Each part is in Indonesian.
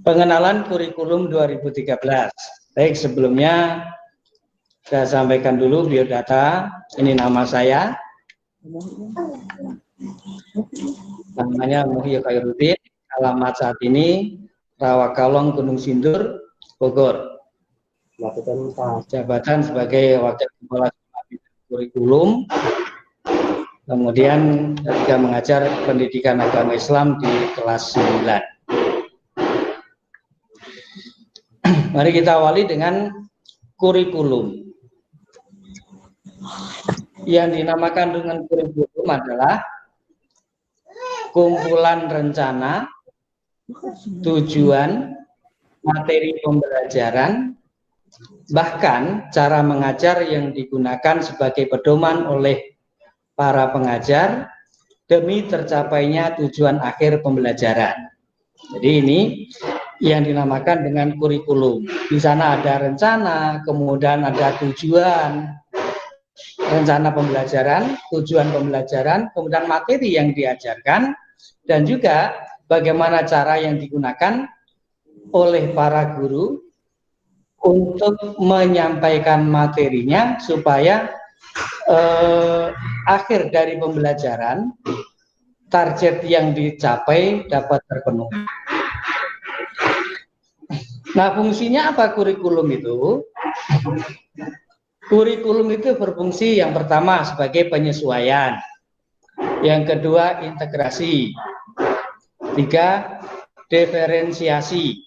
Pengenalan kurikulum 2013. Baik, sebelumnya saya sampaikan dulu biodata. Ini nama saya. Namanya Muhyi Khairuddin. Alamat saat ini Rawakalong, Gunung Sindur, Bogor. Jabatan sebagai Wakil Kepala Kurikulum. Kemudian juga mengajar pendidikan agama Islam di kelas 9. Mari kita awali dengan kurikulum. Yang dinamakan dengan kurikulum adalah kumpulan rencana, tujuan, materi pembelajaran, bahkan cara mengajar yang digunakan sebagai pedoman oleh para pengajar demi tercapainya tujuan akhir pembelajaran. Jadi ini yang dinamakan dengan kurikulum. Di sana ada rencana, kemudian ada tujuan, rencana pembelajaran, tujuan pembelajaran, kemudian materi yang diajarkan, dan juga bagaimana cara yang digunakan oleh para guru untuk menyampaikan materinya supaya akhir dari pembelajaran target yang dicapai dapat terpenuhi. Nah, fungsinya apa kurikulum itu? Kurikulum itu berfungsi yang pertama sebagai penyesuaian, yang kedua integrasi, tiga diferensiasi,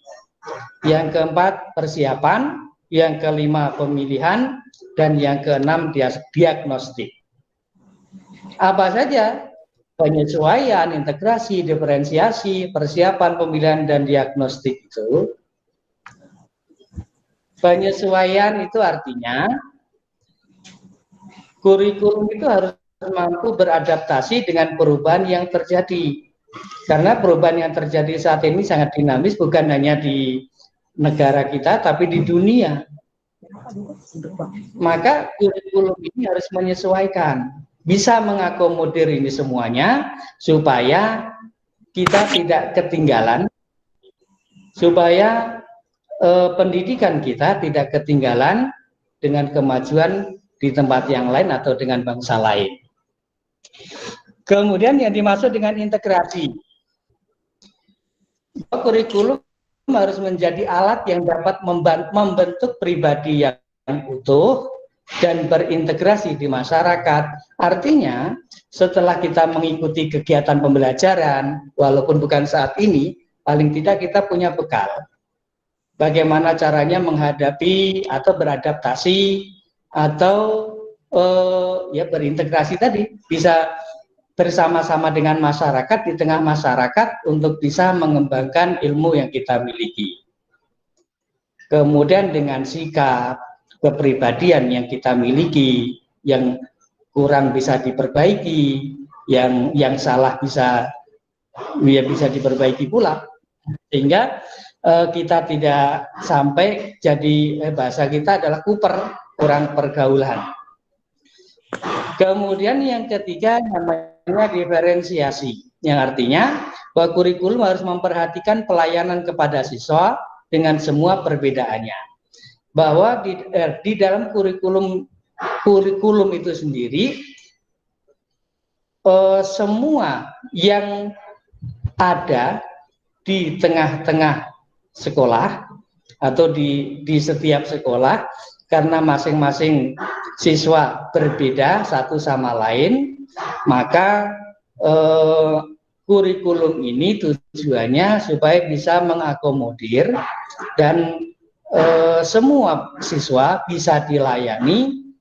yang keempat persiapan, yang kelima pemilihan, dan yang keenam diagnostik. Apa saja penyesuaian, integrasi, diferensiasi, persiapan, pemilihan, dan diagnostik itu? Penyesuaian itu artinya kurikulum itu harus mampu beradaptasi dengan perubahan yang terjadi. Karena perubahan yang terjadi saat ini sangat dinamis, bukan hanya di negara kita, tapi di dunia. Maka kurikulum ini harus menyesuaikan, bisa mengakomodir ini semuanya, supaya kita tidak ketinggalan, supaya pendidikan kita tidak ketinggalan dengan kemajuan di tempat yang lain atau dengan bangsa lain. Kemudian yang dimaksud dengan integrasi, kurikulum harus menjadi alat yang dapat membentuk pribadi yang utuh dan berintegrasi di masyarakat. Artinya, setelah kita mengikuti kegiatan pembelajaran, walaupun bukan saat ini, paling tidak kita punya bekal. Bagaimana caranya menghadapi atau beradaptasi atau ya berintegrasi tadi, bisa bersama-sama dengan masyarakat, di tengah masyarakat untuk bisa mengembangkan ilmu yang kita miliki. Kemudian dengan sikap, kepribadian yang kita miliki, yang kurang bisa diperbaiki, yang salah bisa diperbaiki pula, sehingga kita tidak sampai jadi bahasa kita adalah kuper, kurang pergaulan. Kemudian yang ketiga namanya diferensiasi, yang artinya bahwa kurikulum harus memperhatikan pelayanan kepada siswa dengan semua perbedaannya. Bahwa di dalam kurikulum itu sendiri, semua yang ada di tengah-tengah sekolah atau di setiap sekolah, karena masing-masing siswa berbeda satu sama lain, maka kurikulum ini tujuannya supaya bisa mengakomodir dan semua siswa bisa dilayani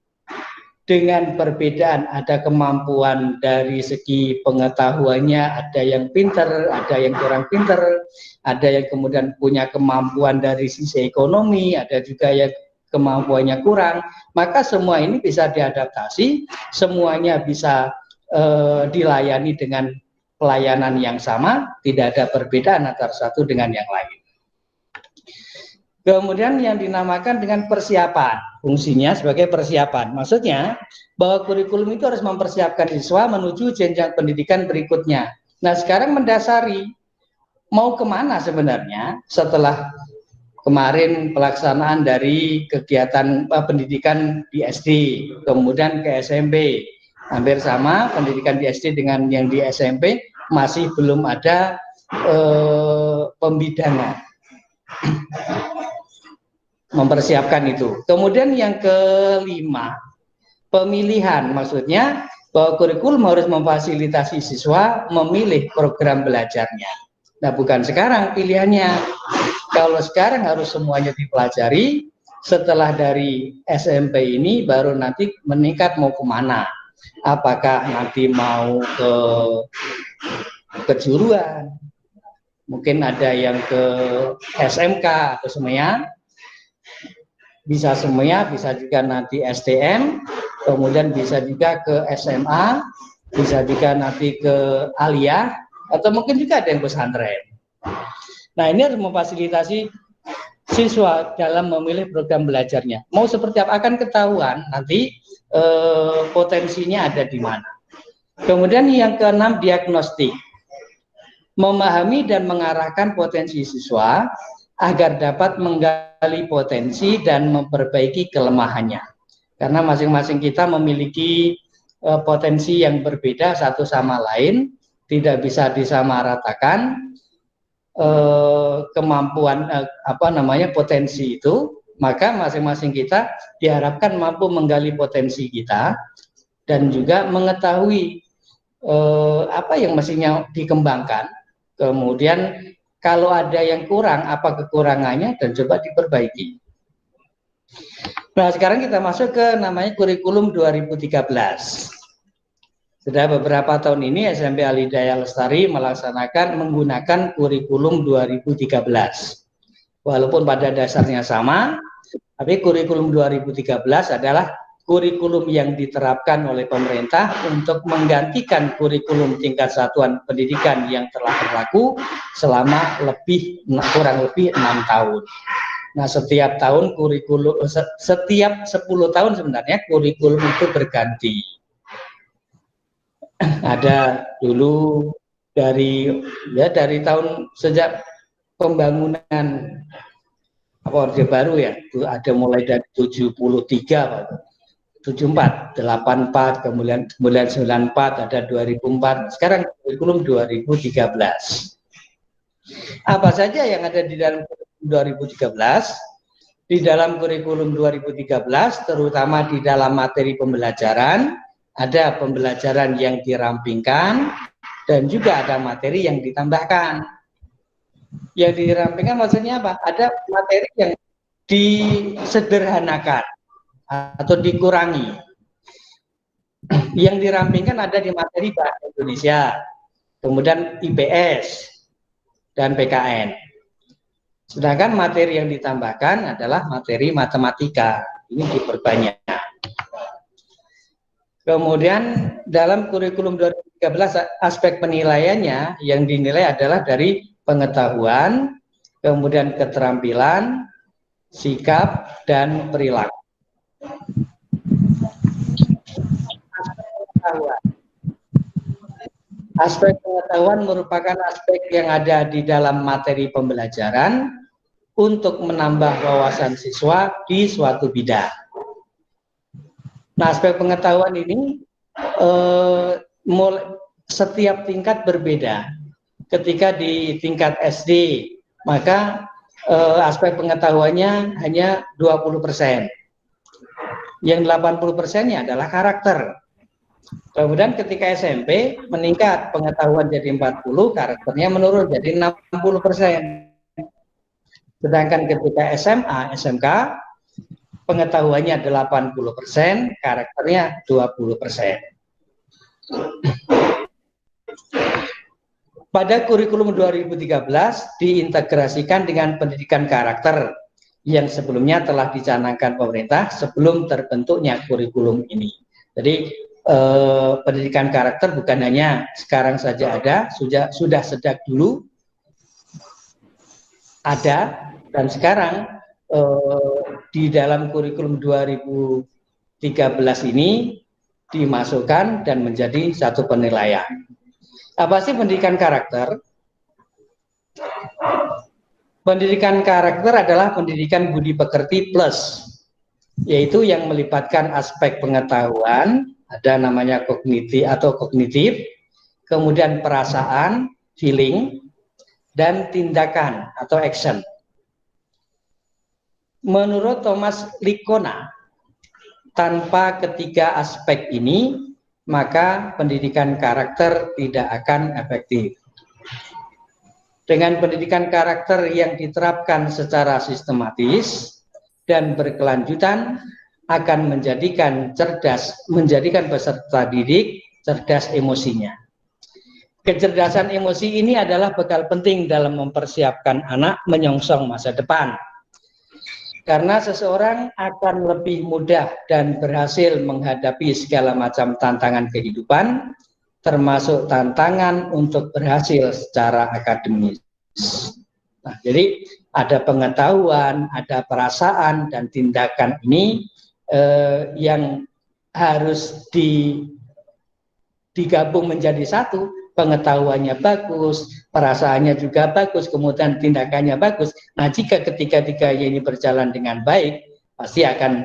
dengan perbedaan. Ada kemampuan dari segi pengetahuannya, ada yang pinter, ada yang kurang pinter, ada yang kemudian punya kemampuan dari sisi ekonomi, ada juga yang kemampuannya kurang. Maka semua ini bisa diadaptasi, semuanya bisa dilayani dengan pelayanan yang sama, tidak ada perbedaan antara satu dengan yang lain. Kemudian yang dinamakan dengan persiapan, fungsinya sebagai persiapan. Maksudnya bahwa kurikulum itu harus mempersiapkan siswa menuju jenjang pendidikan berikutnya. Nah, sekarang mendasari mau kemana sebenarnya setelah kemarin pelaksanaan dari kegiatan pendidikan di SD, kemudian ke SMP. Hampir sama pendidikan di SD dengan yang di SMP, masih belum ada pembidangan. Mempersiapkan itu. Kemudian yang kelima, pemilihan. Maksudnya bahwa kurikulum harus memfasilitasi siswa memilih program belajarnya. Nah, bukan sekarang pilihannya. Kalau sekarang harus semuanya dipelajari, setelah dari SMP ini baru nanti meningkat mau kemana. Apakah nanti mau ke kejuruan, mungkin ada yang ke SMK atau semuanya, bisa semuanya, bisa juga nanti STM, kemudian bisa juga ke SMA, bisa juga nanti ke aliyah, atau mungkin juga ada yang pesantren. Nah, ini harus memfasilitasi siswa dalam memilih program belajarnya. Mau seperti apa akan ketahuan nanti potensinya ada di mana. Kemudian yang keenam, diagnostik. Memahami dan mengarahkan potensi siswa agar dapat menggali potensi dan memperbaiki kelemahannya. Karena masing-masing kita memiliki potensi yang berbeda satu sama lain, tidak bisa disamaratakan kemampuan potensi itu, maka masing-masing kita diharapkan mampu menggali potensi kita dan juga mengetahui apa yang mestinya dikembangkan. Kemudian kalau ada yang kurang, apa kekurangannya, dan coba diperbaiki. Nah, sekarang kita masuk ke namanya kurikulum 2013. Sudah beberapa tahun ini SMP Al-Hidayah Lestari melaksanakan menggunakan kurikulum 2013. Walaupun pada dasarnya sama, tapi kurikulum 2013 adalah kurikulum yang diterapkan oleh pemerintah untuk menggantikan kurikulum tingkat satuan pendidikan yang telah berlaku selama kurang lebih 6 tahun. Nah, setiap tahun kurikulum, setiap 10 tahun sebenarnya kurikulum itu berganti. Ada dulu dari tahun sejak pembangunan Orde Baru ya, itu ada mulai dari 73 74, 84, kemudian 94, ada 2004, sekarang kurikulum 2013. Apa saja yang ada di dalam kurikulum 2013? Di dalam kurikulum 2013, terutama di dalam materi pembelajaran, ada pembelajaran yang dirampingkan dan juga ada materi yang ditambahkan. Yang dirampingkan maksudnya apa? Ada materi yang disederhanakan atau dikurangi. Yang dirampingkan ada di materi bahasa Indonesia, kemudian IPS dan PKN. Sedangkan materi yang ditambahkan adalah materi matematika. Ini diperbanyak. Kemudian dalam kurikulum 2013 aspek penilaiannya yang dinilai adalah dari pengetahuan, kemudian keterampilan, sikap, dan perilaku. Aspek pengetahuan merupakan aspek yang ada di dalam materi pembelajaran untuk menambah wawasan siswa di suatu bidang. Nah, aspek pengetahuan ini setiap tingkat berbeda. Ketika di tingkat SD, maka aspek pengetahuannya hanya 20%. Yang 80%-nya adalah karakter. Kemudian ketika SMP meningkat pengetahuan jadi 40, karakternya menurun jadi 60%. Sedangkan ketika SMA, SMK pengetahuannya 80%, karakternya 20%. Pada kurikulum 2013 diintegrasikan dengan pendidikan karakter yang sebelumnya telah dicanangkan pemerintah sebelum terbentuknya kurikulum ini. Jadi pendidikan karakter bukan hanya sekarang saja ada, sudah sejak dulu ada, dan sekarang di dalam kurikulum 2013 ini dimasukkan dan menjadi satu penilaian. Apa sih pendidikan karakter? Pendidikan karakter adalah pendidikan budi pekerti plus, yaitu yang melibatkan aspek pengetahuan, ada namanya kognitif, kemudian perasaan, feeling, dan tindakan atau action. Menurut Thomas Lickona, tanpa ketiga aspek ini, maka pendidikan karakter tidak akan efektif. Dengan pendidikan karakter yang diterapkan secara sistematis dan berkelanjutan akan menjadikan peserta didik cerdas emosinya. Kecerdasan emosi ini adalah bekal penting dalam mempersiapkan anak menyongsong masa depan. Karena seseorang akan lebih mudah dan berhasil menghadapi segala macam tantangan kehidupan, termasuk tantangan untuk berhasil secara akademis. Nah, jadi ada pengetahuan, ada perasaan, dan tindakan ini yang harus digabung menjadi satu. Pengetahuannya bagus, perasaannya juga bagus, kemudian tindakannya bagus. Nah, jika ketiga-tiga ini berjalan dengan baik, pasti akan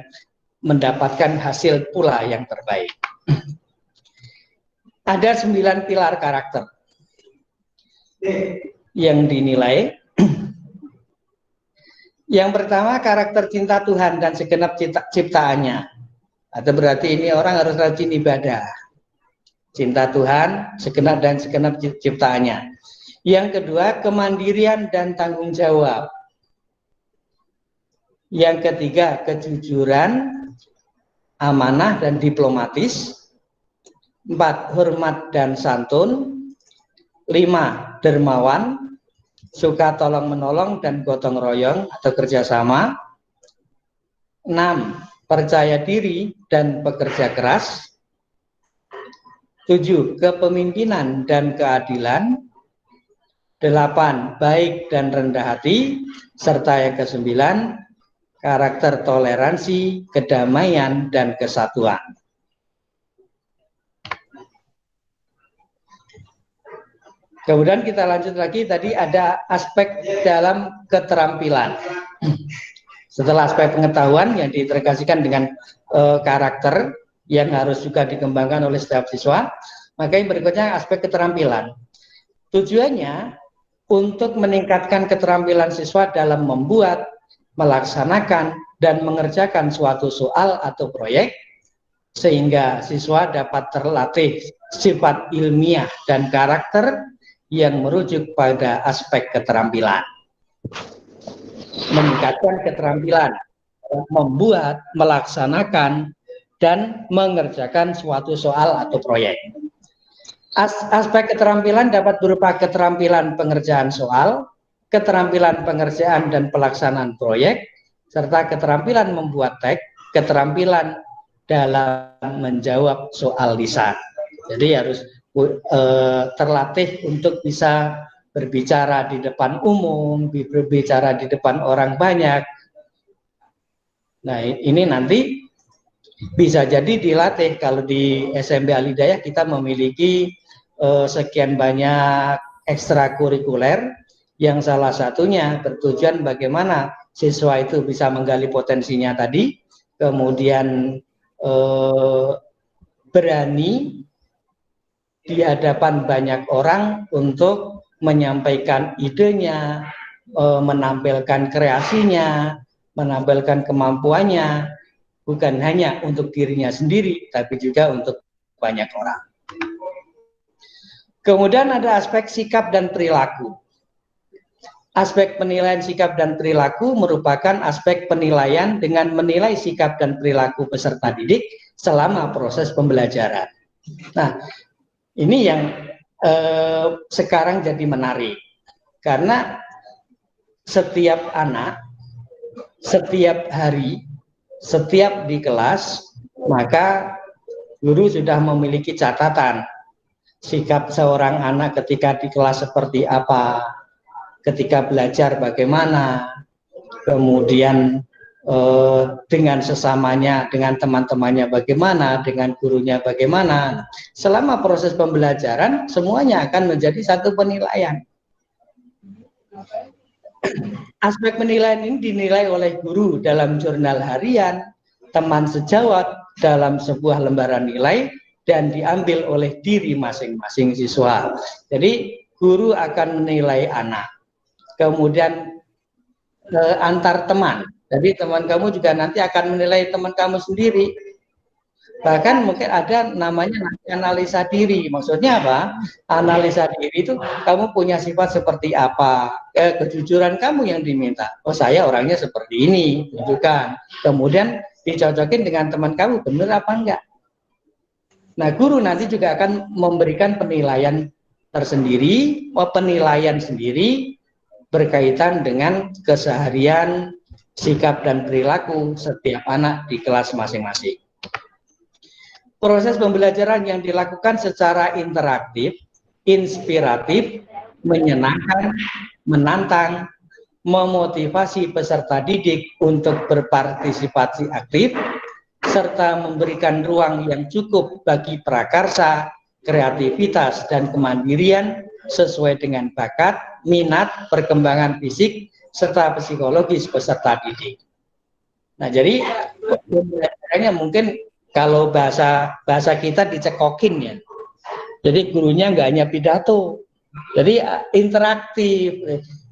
mendapatkan hasil pula yang terbaik. Ada 9 pilar karakter yang dinilai. Yang pertama, karakter cinta Tuhan dan segenap ciptaannya. Atau berarti ini orang harus rajin ibadah. Cinta Tuhan, segenap ciptaannya. Yang kedua, kemandirian dan tanggung jawab. Yang ketiga, kejujuran, amanah dan diplomatis. 4, hormat dan santun. 5, dermawan, suka tolong menolong dan gotong royong atau kerjasama. 6, percaya diri dan bekerja keras. 7, kepemimpinan dan keadilan. 8, baik dan rendah hati. Serta yang ke-9, karakter toleransi, kedamaian, dan kesatuan. Kemudian kita lanjut lagi, tadi ada aspek dalam keterampilan. Setelah aspek pengetahuan yang diintegrasikan dengan karakter yang harus juga dikembangkan oleh setiap siswa, maka yang berikutnya aspek keterampilan. Tujuannya untuk meningkatkan keterampilan siswa dalam membuat, melaksanakan, dan mengerjakan suatu soal atau proyek, sehingga siswa dapat terlatih sifat ilmiah dan karakter yang merujuk pada aspek keterampilan. Meningkatkan keterampilan membuat, melaksanakan, dan mengerjakan suatu soal atau proyek. Aspek keterampilan dapat berupa keterampilan pengerjaan soal, keterampilan pengerjaan dan pelaksanaan proyek, serta keterampilan membuat teks, keterampilan dalam menjawab soal lisan. Jadi harus terlatih untuk bisa berbicara di depan umum, berbicara di depan orang banyak. Nah, ini nanti bisa jadi dilatih. Kalau di SMP Al-Hidayah kita memiliki sekian banyak ekstrakurikuler yang salah satunya bertujuan bagaimana siswa itu bisa menggali potensinya tadi, kemudian berani di hadapan banyak orang untuk menyampaikan idenya, menampilkan kreasinya, menampilkan kemampuannya, bukan hanya untuk dirinya sendiri, tapi juga untuk banyak orang. Kemudian ada aspek sikap dan perilaku. Aspek penilaian sikap dan perilaku merupakan aspek penilaian dengan menilai sikap dan perilaku peserta didik selama proses pembelajaran. Nah, ini yang sekarang jadi menarik. Karena setiap anak, setiap hari, setiap di kelas, maka guru sudah memiliki catatan sikap seorang anak ketika di kelas seperti apa, ketika belajar bagaimana, kemudian dengan sesamanya, dengan teman-temannya bagaimana, dengan gurunya bagaimana. Selama proses pembelajaran, semuanya akan menjadi satu penilaian. Aspek penilaian ini dinilai oleh guru dalam jurnal harian, teman sejawat dalam sebuah lembaran nilai, dan diambil oleh diri masing-masing siswa. Jadi guru akan menilai anak. Kemudian antar teman. Jadi teman kamu juga nanti akan menilai teman kamu sendiri. Bahkan mungkin ada namanya analisa diri. Maksudnya apa? Analisa diri itu kamu punya sifat seperti apa? Kejujuran kamu yang diminta. Oh, saya orangnya seperti ini, tunjukkan. Kemudian dicocokin dengan teman kamu, benar apa enggak? Nah, guru nanti juga akan memberikan penilaian tersendiri, penilaian sendiri berkaitan dengan keseharian, sikap dan perilaku setiap anak di kelas masing-masing. Proses pembelajaran yang dilakukan secara interaktif, inspiratif, menyenangkan, menantang, memotivasi peserta didik untuk berpartisipasi aktif, serta memberikan ruang yang cukup bagi prakarsa, kreativitas, dan kemandirian sesuai dengan bakat, minat, perkembangan fisik, serta psikologis peserta didik. Nah, jadi pembelajarannya mungkin kalau bahasa kita dicekokin ya. Jadi gurunya nggak hanya pidato, jadi interaktif.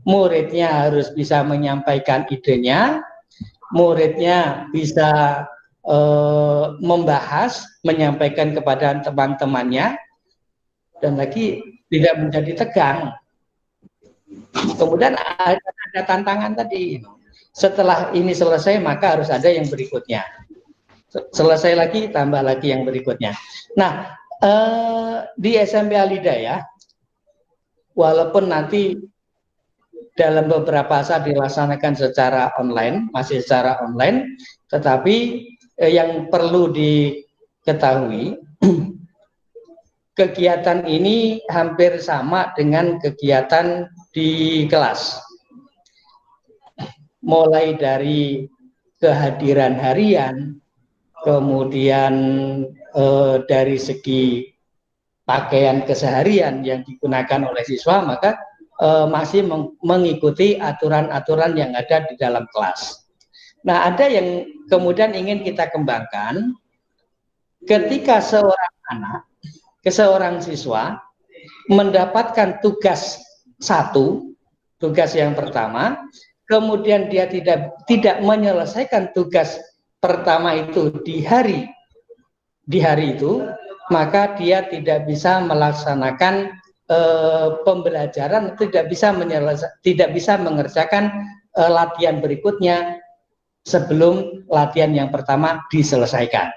Muridnya harus bisa menyampaikan idenya, muridnya bisa membahas, menyampaikan kepada teman-temannya, dan lagi tidak menjadi tegang. Kemudian ada tantangan tadi. Setelah ini selesai, maka harus ada yang berikutnya. Selesai lagi, tambah lagi yang berikutnya. Nah, di SMP Al-Hidayah, walaupun nanti dalam beberapa saat dilaksanakan secara online, masih secara online, tetapi yang perlu diketahui, kegiatan ini hampir sama dengan kegiatan di kelas. Mulai dari kehadiran harian, kemudian dari segi pakaian keseharian yang digunakan oleh siswa, maka masih mengikuti aturan-aturan yang ada di dalam kelas. Nah, ada yang kemudian ingin kita kembangkan ketika seorang anak, seorang siswa mendapatkan tugas satu, tugas yang pertama, kemudian dia tidak menyelesaikan tugas pertama itu di hari itu, maka dia tidak bisa melaksanakan pembelajaran, tidak bisa mengerjakan latihan berikutnya sebelum latihan yang pertama diselesaikan.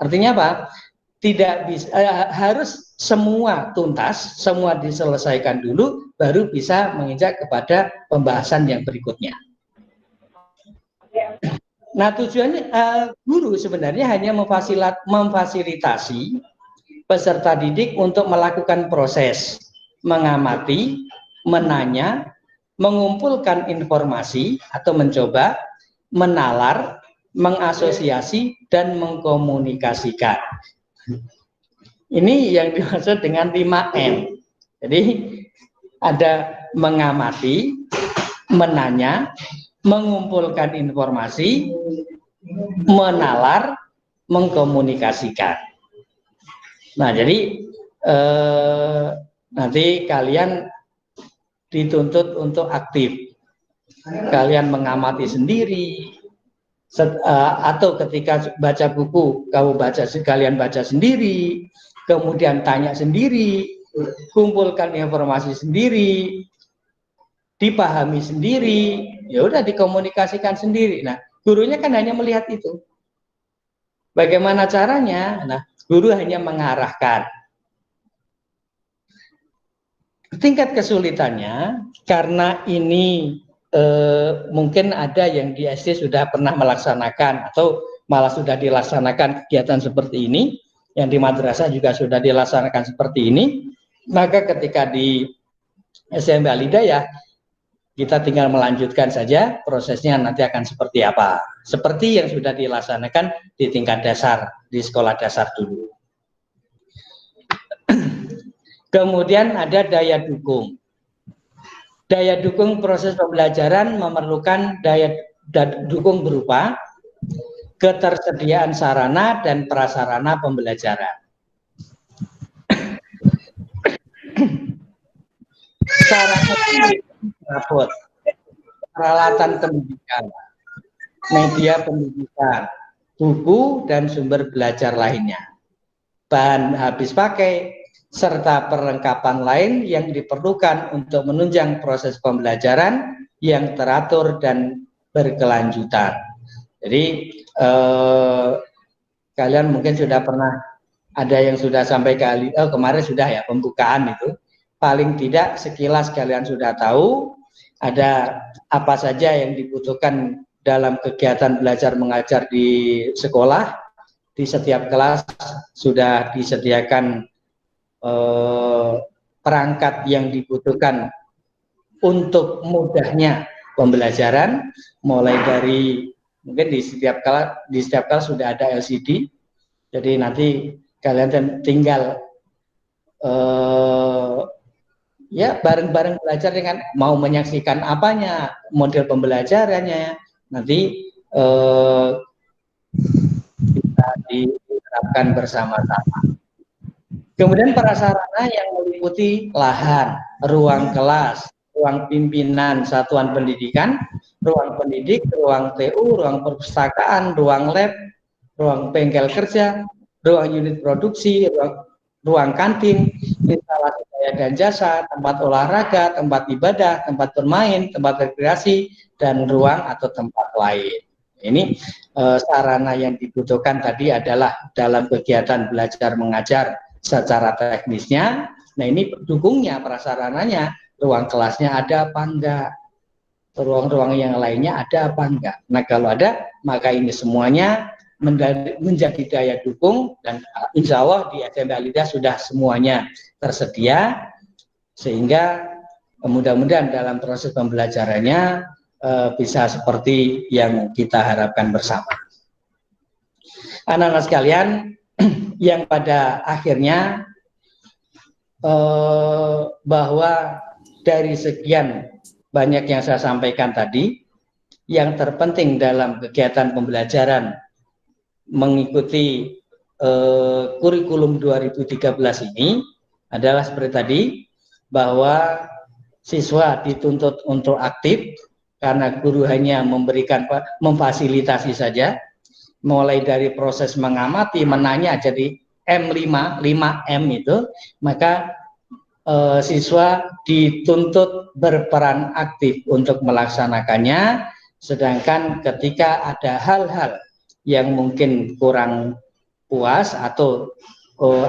Artinya apa? Tidak bisa, harus semua tuntas, semua diselesaikan dulu, baru bisa menginjak kepada pembahasan yang berikutnya. Nah, tujuannya guru sebenarnya hanya memfasilitasi peserta didik untuk melakukan proses mengamati, menanya, mengumpulkan informasi atau mencoba, menalar, mengasosiasi, dan mengkomunikasikan. Ini yang dimaksud dengan 5M. Jadi ada mengamati, menanya, mengumpulkan informasi, menalar, mengkomunikasikan. Nah, jadi nanti kalian dituntut untuk aktif. Kalian mengamati sendiri, atau ketika baca buku, kalian baca sendiri, kemudian tanya sendiri, kumpulkan informasi sendiri, dipahami sendiri, ya udah dikomunikasikan sendiri. Nah, gurunya kan hanya melihat itu. Bagaimana caranya? Nah, guru hanya mengarahkan. Tingkat kesulitannya karena ini mungkin ada yang di SD sudah pernah melaksanakan atau malah sudah dilaksanakan kegiatan seperti ini, yang di madrasah juga sudah dilaksanakan seperti ini, maka ketika di SMP Al-Hidayah Kita tinggal melanjutkan saja prosesnya nanti akan seperti apa. Seperti yang sudah dilaksanakan di tingkat dasar, di sekolah dasar dulu. Kemudian ada daya dukung. Daya dukung proses pembelajaran memerlukan daya dukung berupa ketersediaan sarana dan prasarana pembelajaran. Sarana rapot, peralatan pendidikan, media pendidikan, buku dan sumber belajar lainnya, bahan habis pakai, serta perlengkapan lain yang diperlukan untuk menunjang proses pembelajaran yang teratur dan berkelanjutan. Jadi kalian mungkin sudah pernah ada yang sudah sampai kemarin sudah ya pembukaan itu. Paling tidak sekilas kalian sudah tahu ada apa saja yang dibutuhkan dalam kegiatan belajar mengajar di sekolah. Di setiap kelas sudah disediakan perangkat yang dibutuhkan untuk mudahnya pembelajaran, mulai dari mungkin di setiap kelas sudah ada LCD, jadi nanti kalian tinggal ya bareng-bareng belajar dengan mau menyaksikan apanya, model pembelajarannya nanti bisa diterapkan bersama-sama. Kemudian prasarana yang meliputi lahan, ruang kelas, ruang pimpinan satuan pendidikan, ruang pendidik, ruang TU, ruang perpustakaan, ruang lab, ruang bengkel kerja, ruang unit produksi, ruang kantin, instalasi daya dan jasa, tempat olahraga, tempat ibadah, tempat bermain, tempat rekreasi, dan ruang atau tempat lain. Ini sarana yang dibutuhkan tadi adalah dalam kegiatan belajar mengajar secara teknisnya. Nah ini pendukungnya, prasarananya, ruang kelasnya ada apa enggak, ruang-ruang yang lainnya ada apa enggak. Nah kalau ada, maka ini semuanya menjadi daya dukung, dan insya Allah di SMP Al-Hidayah sudah semuanya tersedia, sehingga mudah-mudahan dalam proses pembelajarannya bisa seperti yang kita harapkan bersama. Anak-anak sekalian, yang pada akhirnya bahwa dari sekian banyak yang saya sampaikan tadi, yang terpenting dalam kegiatan pembelajaran mengikuti kurikulum 2013 ini adalah seperti tadi, bahwa siswa dituntut untuk aktif karena guru hanya memberikan memfasilitasi saja, mulai dari proses mengamati, menanya, jadi M5, 5M itu, maka siswa dituntut berperan aktif untuk melaksanakannya, sedangkan ketika ada hal-hal yang mungkin kurang puas atau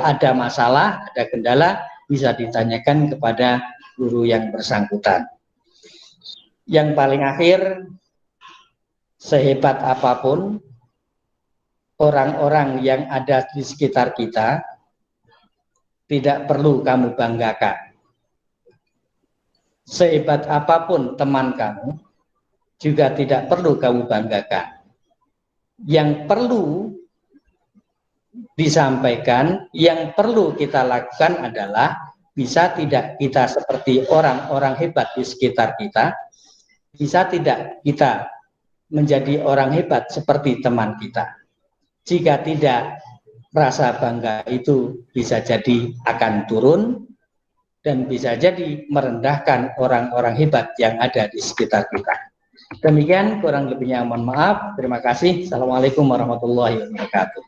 ada masalah, ada kendala, bisa ditanyakan kepada guru yang bersangkutan. Yang paling akhir, sehebat apapun orang-orang yang ada di sekitar kita, tidak perlu kamu banggakan. Sehebat apapun teman kamu, juga tidak perlu kamu banggakan. Yang perlu disampaikan, yang perlu kita lakukan adalah bisa tidak kita seperti orang-orang hebat di sekitar kita, bisa tidak kita menjadi orang hebat seperti teman kita. Jika tidak, rasa bangga itu bisa jadi akan turun dan bisa jadi merendahkan orang-orang hebat yang ada di sekitar kita. Demikian, kurang lebihnya mohon maaf. Terima kasih. Assalamualaikum warahmatullahi wabarakatuh.